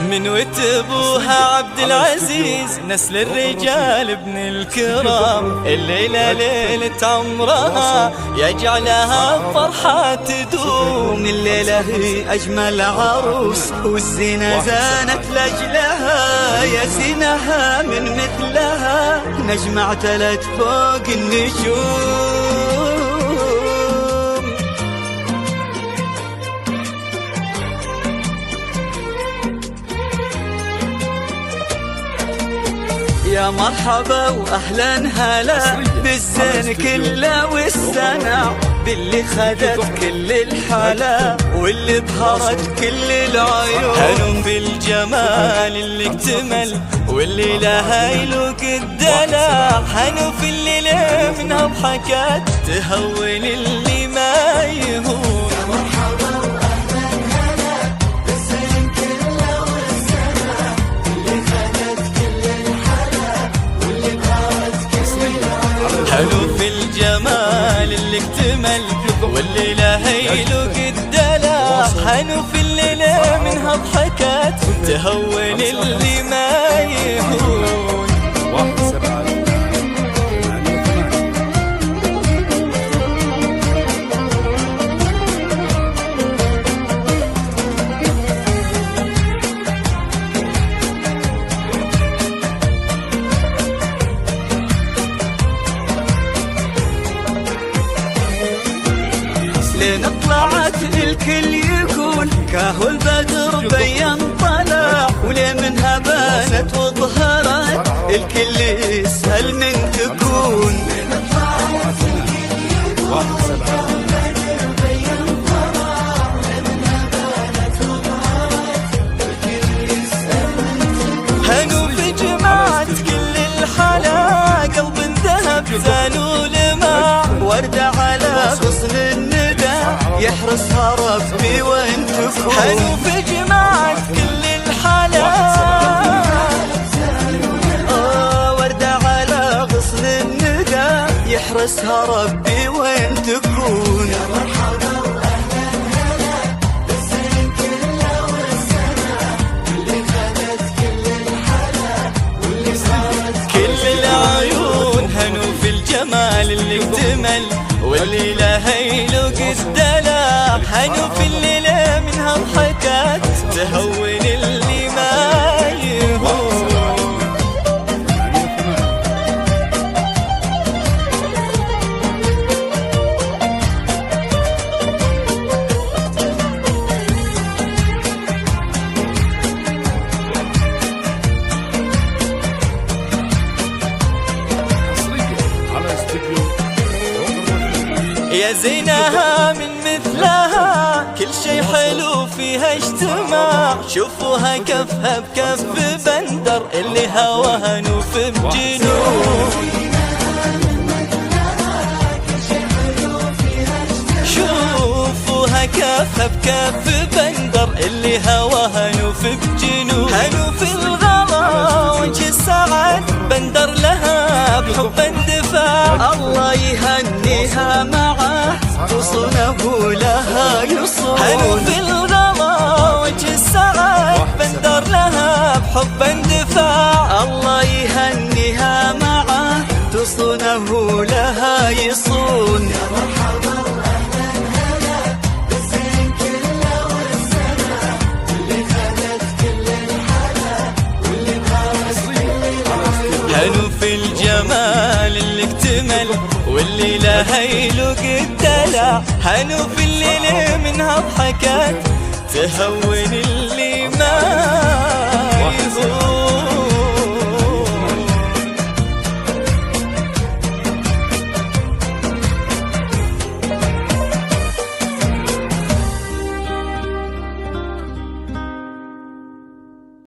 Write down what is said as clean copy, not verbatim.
من وتبوها عبد العزيز نسل الرجال ابن الكرام. الليلة ليلة عمرها يجعلها فرحة تدوم. الليلة هي أجمل عروس والزينة زانت لأجلها. يا زينها من مثلها نجمع تلت فوق النجوم. يا مرحبا واهلا هلا بالزين كله والسنع، باللي خدت كل الحلا واللي بهرت كل العيون. هنوم بالجمال اللي اكتمل واللي لها يلوق الدلع. هنوم في الليلة منها ضحكات تهون اللي ما يهون. حلو في الجمال اللي اكتمل واللي له يلوق الدلع. حلو في الليلة منها ضحكات تهون اللي ما يهون. لين طلعت الكل يقول كاهو البدر بين طلع. ولين منها بانت وظهرت الكل يسأل من تكون. هنو في جماعة كل الحلا قلب ذهب زان ولمع. وردة على غصن الندى يحرسها ربي وين تكون. هنو في جماعة كل الحلا وردة على غصن الندى يحرسها ربي وين تكون. يا مرحبا واهلا هلا بالزين كله والسنة اللي خدت كل الحلا واللي صارت كل العيون. هنو في الجمال اللي اكتمل واللي لها يلوق الدلع. هنو في الليلة منها ضحكات تهون اللي ما يهون. يا زينها من مثلها كل شي حلو فيها اجتماع. شوفوها كفها بكف بندر اللي هواها نوف بجنون. شوفوها كفها بكف بندر اللي هواها نوف بجنون. هنو في الغلا وجه السعد بندر لها بحب اندفاع. الله يهنيها معه وصنه لها يصون. هنو في الغلا وجه السعد بندر لها بحب اندفاع. الله يهنيها معه تصونه لها يصون. يا مرحبا واهلا هلا بالزين كله والسنة اللي خدت كل الحلا واللي بهرت كل العيون. هنو في الجمال اللي اكتمل واللي لها يلوق الدلع. هنو في الليلة منها ضحكات تهون اللي ما يهون.